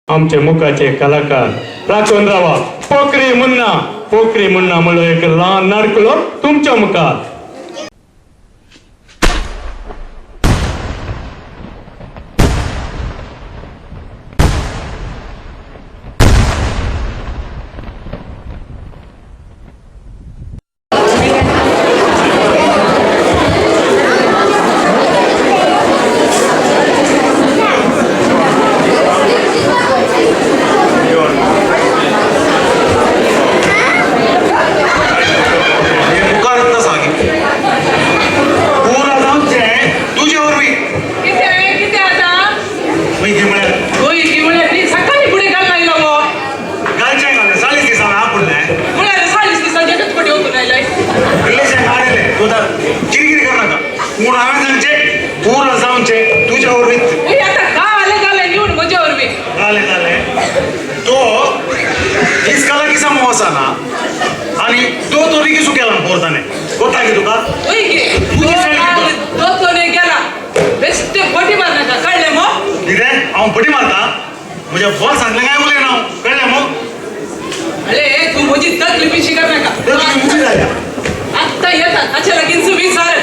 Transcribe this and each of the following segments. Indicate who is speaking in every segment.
Speaker 1: आमचे मुखाचे कलाकार राखून रावा पोखरी मुन्ना म्हणून एक लहान नाडकुलो तुमच्या मुखात.
Speaker 2: पटी मारता म्हणजे बॉल सांगले काय बोले ना कळलं मग.
Speaker 3: अरे तू मुझी तकलीफी शिकत नाही का
Speaker 2: मुझी झाल्या
Speaker 3: आता येतात अच्छा लगीन सुबी सार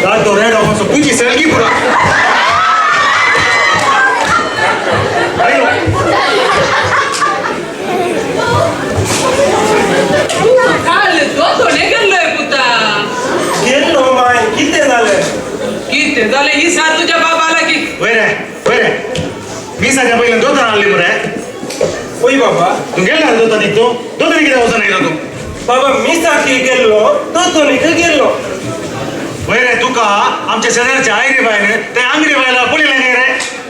Speaker 2: काय तो रेड ऑफ पुजी सलगी पुरा
Speaker 3: काल तो ने गेलोय पुता
Speaker 2: गेलो माय किती
Speaker 3: झाले ही सार तुझ्या बाबाला की
Speaker 2: वैरे मी सगळ्या पहिल्या दोन आणली बरं
Speaker 4: ओय बाबा
Speaker 2: तू गेला दोन निघतो दोन किती दिवस नाही तू
Speaker 4: बाबा मी सारखी गेलो तो गेलो
Speaker 2: वैरे तू का आमच्या शेजारच्या आयरी बाईने ते अंगडी बायला पुढे नाही रे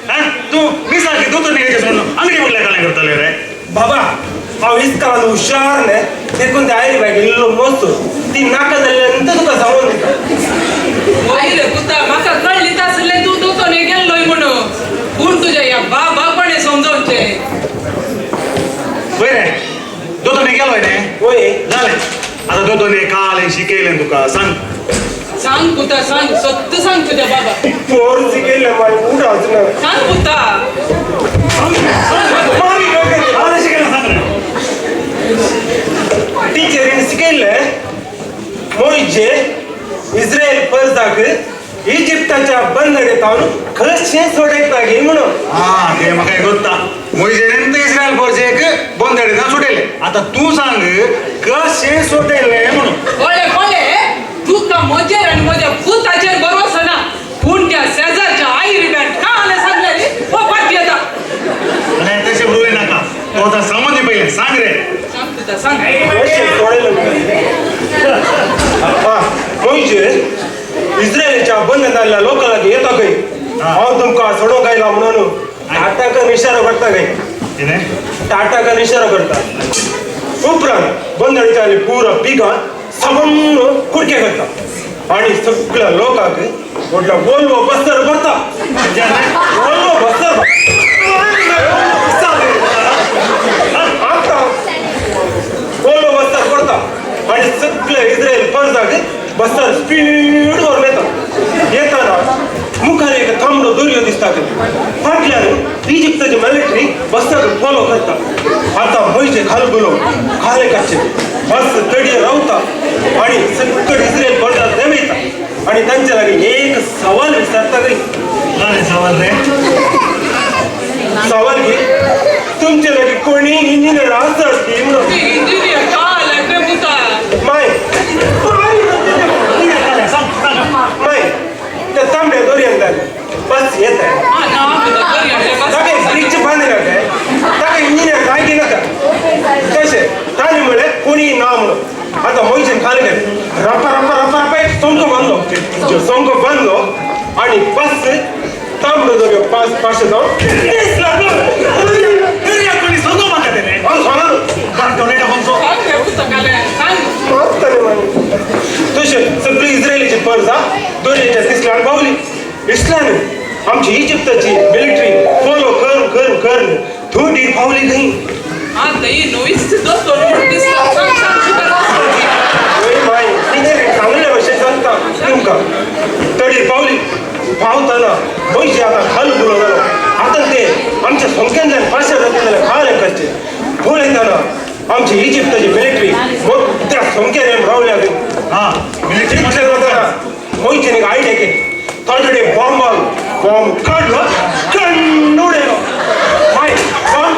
Speaker 2: हा तू मी सारखी दोन निघायचे म्हणून अंगडी पुढल्या काय करता रे
Speaker 4: बाबा अहो इसका हुशार ने ते कोणत्या आयरी बाई गेलो मस्त ती नाका झाल्यानंतर तुका सांगून
Speaker 3: वाहिले पुता माका कळली तासले तू तो ने गेलोय म्हणून कोण तुझ्या या बाबा पण समजावचे
Speaker 2: वैरे दोन गेलोय ने
Speaker 4: होय
Speaker 2: झाले आता दोन काल शिकेल तुका
Speaker 3: सांग पुता सांग सत्य सांग तुझ्या बाबा
Speaker 4: पोरची गेले माय उडाच ना
Speaker 3: सांग पुता
Speaker 4: टीचरीने शिकले मोइजे इस्रायल परजाक इजिप्ताच्या बंदरेत आणून कशे सोडायचा गे म्हणून
Speaker 2: हा ते मग काय गोत्ता मोइजेने इस्रायल फोर्सेक बंदडीना सुटेले आता तू सांग कसे सुटेले म्हणून
Speaker 3: बोले तू का मजेर आणि माझ्या भूताचेर भरोसा ना कोणत्या शेजारच्या आईरी बँड का आले सांगले हो पाठी आता
Speaker 2: नाही तसे बोलू नका तो आता समजले पहिले सांग रे
Speaker 3: सांग तुझा सांग
Speaker 4: कशे सोडेल हा मोइजे इस्रायलच्या बंधनाला लोकांना येता काही हांव तुमका सोडो गायला म्हणून टाटा का इशारा करता काही टाटा का इशारा करता उपरांत बंदडीच्या पूरा पिका सबंध कुडके करता आणि सगळ्या लोकांक म्हटलं बोलवो बस्तर भरता बोलवो बस्तर आता बोलवो बस्तर भरता आणि सगळे इस्रायल परजाक बस्तर स्पीड वर येताना मुखाने एक थांबलो दुर्यो दिसता फाटल्यानं इजिप्तची मिलिटरी बस्तर फॉलो करता आता मोइजे खाल बोलो खाले काचे बस तडी रावता आणि सगळे इस्रायल परजात जमिता आणि त्यांच्या लागे एक सवाल विचारता गई
Speaker 2: सवाल रे
Speaker 4: सवाल घे तुमच्या लागे कोणी इंजिनियर असतात की म्हणून
Speaker 3: इंजिनियर का आलाय रे पुता
Speaker 4: माय माय त्या तांबड्या दोऱ्यान बस येत आहे
Speaker 3: हा ना पुता घरी आले बस
Speaker 4: ताके ब्रिज बांधले काय ताके इंजिनियर काय की नका कसे ताली मुळे कोणी ना म्हणून आता मोइजे खाले रपा रपा रपा रपा एक सोंग बांधलो जो सोंग बांधलो आणि बस तांबडं दोऱ्या पाच पाचशे जाऊन तेच लागलो
Speaker 2: कोणी सांगू म्हणतात रे
Speaker 4: सांगा
Speaker 3: सांग रे पुता काले सांग
Speaker 4: तसे सगळी इस्रायलीची परजा दोऱ्याच्या दिसल्या पावली इस्लाम आमची इजिप्तची मिलिटरी फॉलो करून थोडी पावली नाही
Speaker 3: आता ही नोईस दोस्तो दिसला सांग पुता
Speaker 4: माय चांगल्या भाषेत सांगता तुमका तडी पावली पावताना पैसे आता खाल बोलवलं आता ते आमच्या संख्येन पाचशे जातील काय करचे बोल येताना आमची इजिप्तची मिलिटरी मग त्या संख्येने रावल्या
Speaker 2: हा मिलिटरी
Speaker 4: मोहितने एक आयडिया केली थोडे बॉम्ब काढलं उडेलो माय बॉम्ब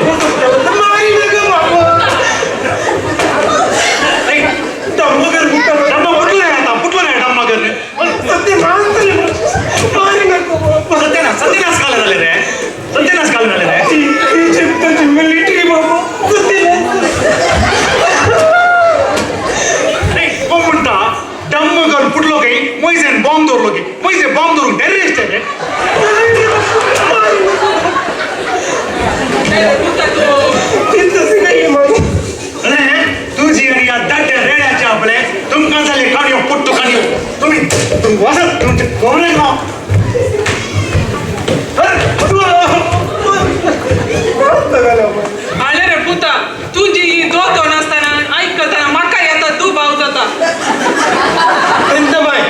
Speaker 2: सत्यानाश काल झाले रे सत्यानाश काल झाले रे
Speaker 4: इजिप्तची मिलिटरी बाबा
Speaker 2: म्हणता डम्म करून फुटलो काही मैसेन बॉम्ब दौरलो की मैसे बॉम्ब दौरून टेररिस्ट आहे रे तुझी आणि या दाट्या रेड्याच्या आपले तुमका झाले काढियो पुट्टो काढियो तुम्ही वाजत तुमचे गोवले का
Speaker 3: आले रे पुता तुझी ही दोतो नसताना ऐकताना मका येता तू भाव जाता
Speaker 4: माय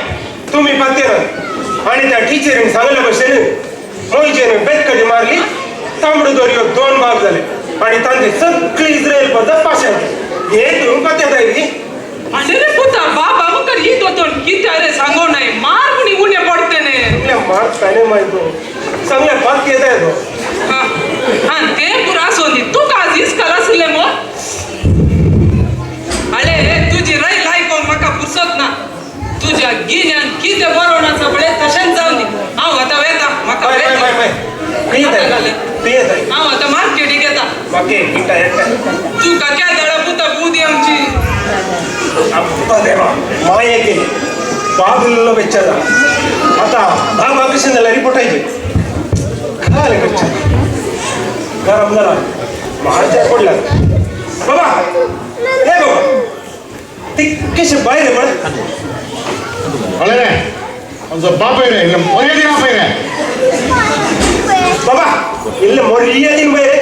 Speaker 4: तुम्ही पाहते ना आणि त्या टीचरीने सांगल्या बसेल मोहिजेने बेदकडी मारली तांबडू दोरी 2 भाग झाले आणि तांचे सगळे इस्रायल पद पाशा हे तुम्ही पाहते ताई
Speaker 3: आले रे पुता बाबा मुकर ही दोतो किती अरे सांगो नाही मार मुनी उन्हे पडते ने
Speaker 4: आपल्या मार्क काय नाही माहितो चांगल्या बात येत आहे तो
Speaker 3: हा ते पुरा सोनी तू काज इसकाल असले मो आले तुझी राई लाई कोण मका पुसत ना तुझ्या गिन्यान किती बरोवणाचा बळे तशान जाऊन दे हाव आता वेता मका
Speaker 4: मी येत आहे
Speaker 3: हाव आता मार्केट घेता
Speaker 4: बाकी किटा येत
Speaker 3: तू का काय दळा पुता बुदी आमची
Speaker 4: अप्पा देवा माये गेली बाबुल्लो बेचारा आता भाग ऑपरेशनला रिपोर्ट आहे काय कच्चा गरम गरम महाचार पडला बाबा हे बाबा ते कसे बाहेर आहे पण
Speaker 2: अरे रे आमचा बाप आहे रे मर्यादी बाप आहे रे
Speaker 4: बाबा इल्ल मर्यादीन बाहेर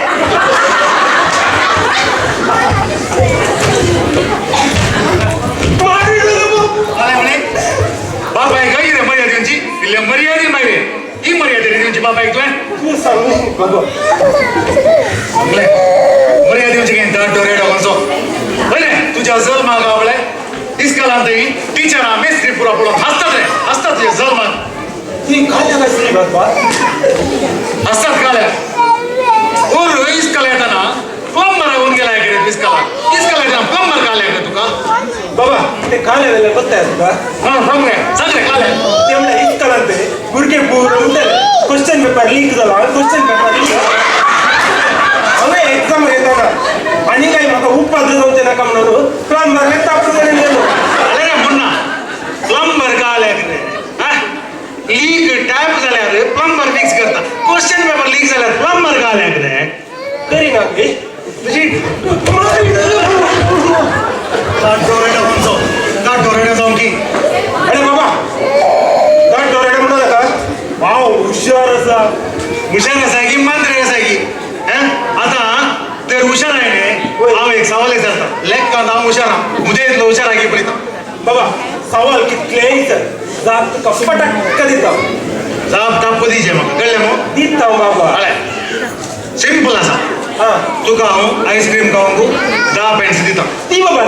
Speaker 2: बाप आहे काही रे मर्यादेची इल्ले मर्यादी माहिती ही मर्यादे तुमची बाप ऐकतोय
Speaker 4: तू सांगू बाबा
Speaker 2: मर्यादेची काही दाट डोरे डावसो बरे तुझ्या जल माग आवळे इस्कालांतही टीचरा मेस्त्री पुरा पुरा हसतात तुझे जल माग
Speaker 4: ती काय कसली बाबा
Speaker 2: हसतात काल्या और इस्काला येताना प्लंबर होऊन गेलाय की इस्काला येताना प्लंबर काल्या का तुका
Speaker 4: बाबा ते काले वेळेला पत्ता आहे का
Speaker 2: हा सांग रे काल्या
Speaker 4: ते म्हणलं इतकं गुडके पूर्ण उठेल क्वेश्चन पेपर लीक झाला क्वेश्चन पेपर लीक हवे एक्झाम येताना आणि काही म्हाका उत्पादन जाऊन ते नाका म्हणून प्लंबर तापून गेलो
Speaker 2: अरे रे मुन्ना प्लंबर काल्या रे लीक टॅप झाल्यावर प्लंबर फिक्स करता क्वेश्चन पेपर लीक झाल्यावर प्लंबर काल्या रे
Speaker 4: करी ना हे
Speaker 2: तुझी डोरेडा जाऊन की
Speaker 4: अरे बाबा काय डोरेडा म्हणू नका वाव हुशार असा
Speaker 2: आहे की मांद्रे आहे की आता तर हुशार आहे ने हांव एक सवाल विचारता लेख का नाव हुशार मुझे इतलो हुशार आहे की पळयता
Speaker 4: बाबा सवाल कितलेय सर जात तुका पटक्क दिता
Speaker 2: जाप टाप दिजे म्हाका कळ्ळें मग
Speaker 4: दिता बाबा
Speaker 2: हळें सिंपल आसा
Speaker 4: हा
Speaker 2: तुका हांव आईस्क्रीम खावंक 10 पेन्स दिता
Speaker 4: दी बाबा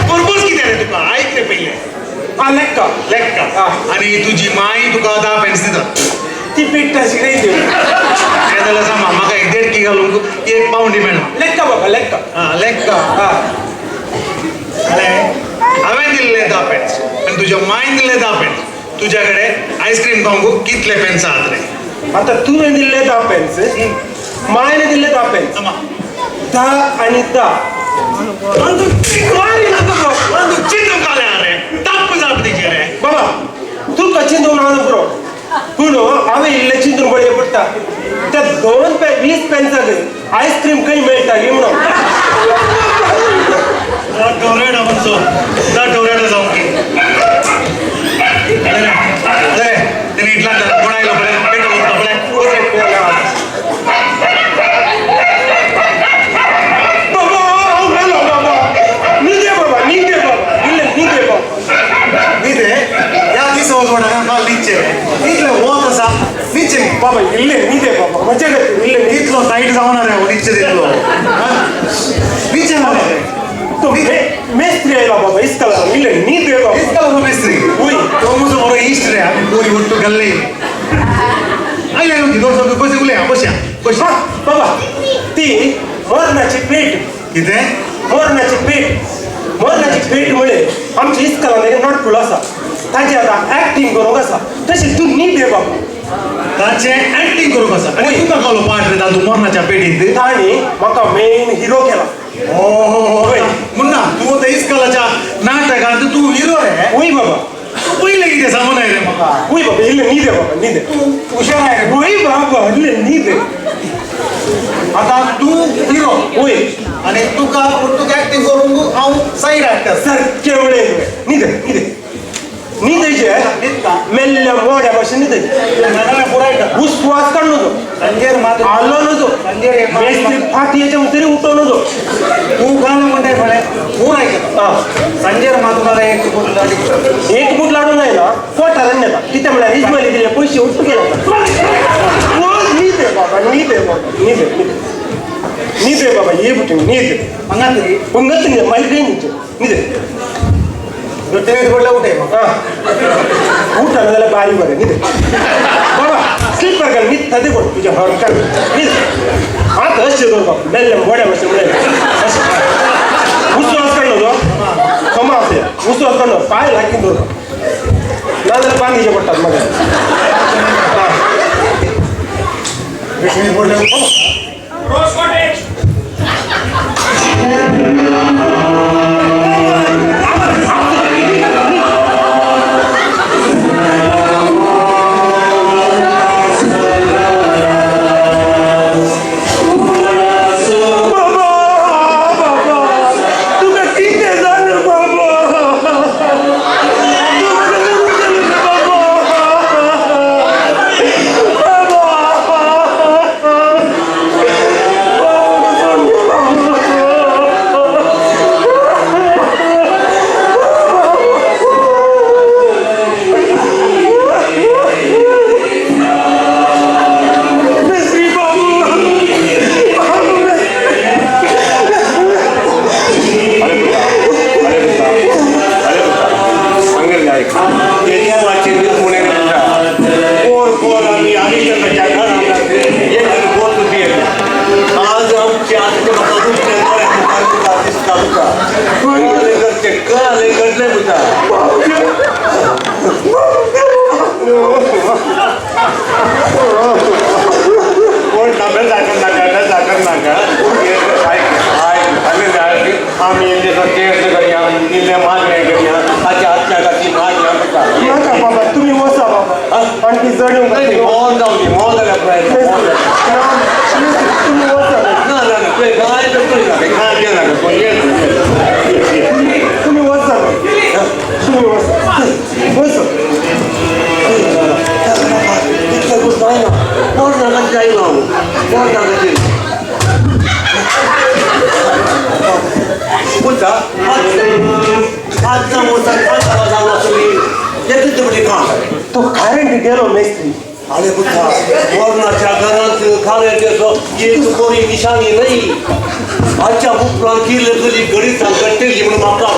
Speaker 2: पर्पज कितें रे तुका आयक रे पयलें
Speaker 4: हा लेक्का
Speaker 2: लेक्का आणि तुझी माय तुका 10 पेन्स दिता
Speaker 4: ती पिठाची नाही देऊ
Speaker 2: तें जाल्यार सांग म्हाका एक देडकी घालूंक 1 पावंडी मेळना
Speaker 4: लेक्का बाबा लेक्का
Speaker 2: हा लेक्का
Speaker 4: हा
Speaker 2: हांवें दिल्ले 10 पेन्स आनी तुज्या मायन दिल्ले 10 पेन्स तुज्या कडेन आईस्क्रीम खावंक कितले पेन्स आहात रे
Speaker 4: आता तुवें दिल्ले 10 पेन्स मायने दिल्ले 10 पेन्स 10 आणि 10
Speaker 2: चिंतून काले रे ताप जाप तिचे रे
Speaker 4: बाबा तू चिंतून आणू पुरो पूण हांवें इल्ले चिंतून बळये पडटा त्या 20 पेन्साक आईस्क्रीम खंय मेळटा ही म्हणून
Speaker 2: डोरेडा म्हणसो डोरेडा जाऊन की अरे तेने इतला कोण आयलो पळय पेट उरता पळय
Speaker 4: बाबा निदे बाबा
Speaker 2: या दिस वोडा नीचे इतले होत असा नीचे
Speaker 4: बाबा इल्ले नीदे बाबा मजा करते इल्ले
Speaker 2: इतलो टाईट जावणार आहे नीचे इतलो नीचे मारे
Speaker 4: तो मेस्त्री आयला बाबा इस्कला इल्ले नीदे बाबा
Speaker 2: इसका मेस्त्री
Speaker 4: उई
Speaker 2: तो मुझे और ईस्ट रे आम्ही कोणी उठतो गल्ले आईला होती दोन सब पैसे उले बसया बस
Speaker 4: बाबा ती मोरणाची पेट
Speaker 2: किती
Speaker 4: मोरणाची पेटमुळे आमची इस्कला नाटकुल असा ताजी आता ऍक्टिंग करूंक असा तशी तू नीट आहे बाबा
Speaker 2: ताचे ऍक्टिंग करू कसा आणि तुका कलो पाठ रे दादू मरणाच्या पेटीत
Speaker 4: ताणी म्हाका मेन हिरो केला
Speaker 2: हो मुन्ना तू आता इस्कलाच्या नाटकात तू हिरो रे
Speaker 4: उई बाबा
Speaker 2: तू पहिले किती सांगून आहे रे म्हाका
Speaker 4: उई बाबा इल्ले नीट आहे बाबा नीट आहे
Speaker 2: तू हुशार आहे रे
Speaker 4: उई बाबा इल्ले नीट आहे
Speaker 2: आता तू हिरो
Speaker 4: उई
Speaker 2: आणि तुका ऍक्टिंग करून हांव साईड ऍक्टर
Speaker 4: सारखे वेळे नीट आहे नीदेचे मेल्ल्या मोड्या भाषेन नीदे उस्वास काढलो तो
Speaker 2: संजय मात्र
Speaker 4: आलो नव्हतो
Speaker 2: संजय
Speaker 4: मेस्त्री फाटी याच्या तरी उठवलो नव्हतो
Speaker 2: तू गाणं म्हणताय फळे पूर ऐकत संजय मातुराला एक
Speaker 4: बुट लाडू नाही ना पोटा नेता तिथे म्हणा रिजमाली दिले पैसे उठू गेला नीदे बाबा नीदे बाबा ये बुटे नीदे
Speaker 2: हंगातरी
Speaker 4: पंगत नाही माहिती नाही नीदे
Speaker 2: तेरे बोलला उठे
Speaker 4: ಊಟ ಅನ್ನೋದೆಲ್ಲ ಬಾರಿ ಬರ ನಿದೆ ಬಾಬಾ ಸ್ಲೀಪರ್ ಗಲ್ ನಿತ್ ತದೆ ಕೊಡು ಪೂಜೆ ಹೊರಕ ನಿದೆ ಮಾತು ಅಷ್ಟೇ ಬಾಬಾ ಮೆಲ್ಲ ಗೋಡೆ ಬಸ್ ಉಸು ಹಾಸ್ಕೊಳ್ಳೋದು ಸಮಾಸೆ ಉಸು ಹಾಸ್ಕೊಂಡು ಪಾಯಲ್ ಹಾಕಿದ್ದು ನಾನೆಲ್ಲ ಬಾಂಧಿಗೆ ಕೊಟ್ಟದ ಮಗ
Speaker 2: विष्णू बोलले
Speaker 4: तुम्ही वसा बाबा आणखी जड तुम्ही वसा तुम्ही वसा तो कारण गेलो मेस्त्री
Speaker 5: अरे बुद्धा वरणाच्या घरात खाण्याचं एक कोणी निशाणी नाही आजच्या उपरांती लगली गडी सांगतेली म्हणून आपला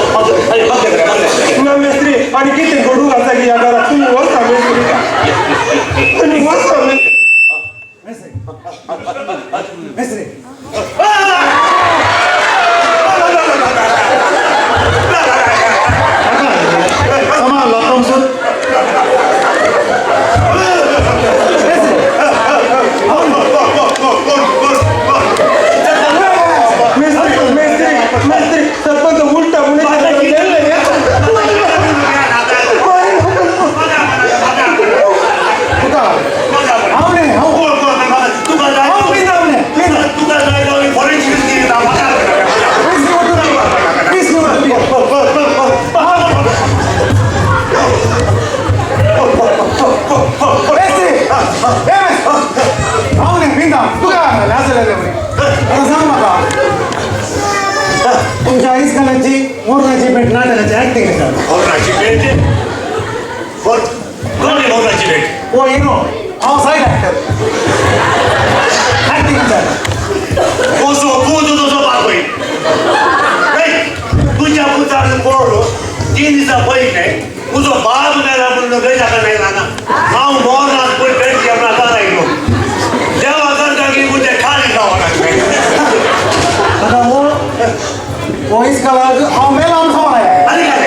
Speaker 4: ना मेस्त्री आणि किती गोडू घालता की या घरात तुम्ही वसा मेस्त्री तुम्ही वसा
Speaker 2: मेस्त्री
Speaker 4: सरपंच उलटा
Speaker 6: ओ हिरो हांव सायड एक्टर ऍक्टिंग
Speaker 5: कसो तूं तसो बापय तुझ्या पुतानं पळलो 3 दिसा पयले तुजो बाप मेला म्हणून खंय ताका नाही ना हांव मोरनाथ पळय पेट जेवणा जालायलो देवा करता की मुझे खाली जावं लागलें
Speaker 6: आता वो इसका लाग हांव मेला म्हूण सांगलाय
Speaker 5: आनी काय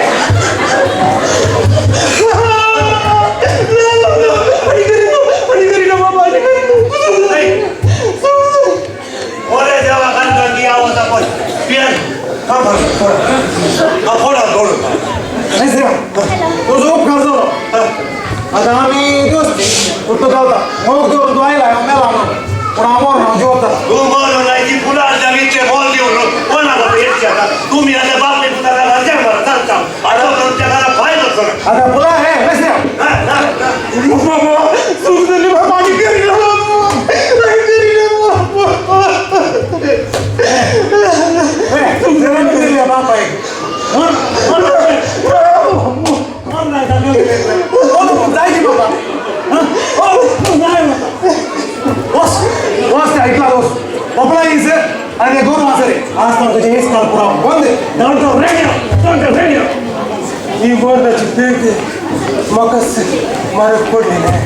Speaker 5: ओरे देवा करता की आवाज आपण पियान हा फोडा दोन
Speaker 6: नाही सर तुझो उपकार झालो आता आम्ही दोस्त कुठं जाता मग तू आयला मेला म्हणून पण आमोर ना जेवता
Speaker 5: तू बोलो नाही की फुला जगीचे बोल देऊन कोणाला भेट घ्या तुम्ही आता बापले पुताला घरच्या बरं चालता आता तुमच्या घरात फायदा करा
Speaker 6: आता पुला हे नसते
Speaker 4: सुख झाली बाबा आम्ही घरी
Speaker 6: बाप आहे जायची बाबा बस ऐकला दोस्त पपला यायचं आणि 2 वाजता रे आज तर तुझे हेच काल पुरा बंद रेडिओ
Speaker 4: ही बोर्डाची पेट मग मारत पडली नाही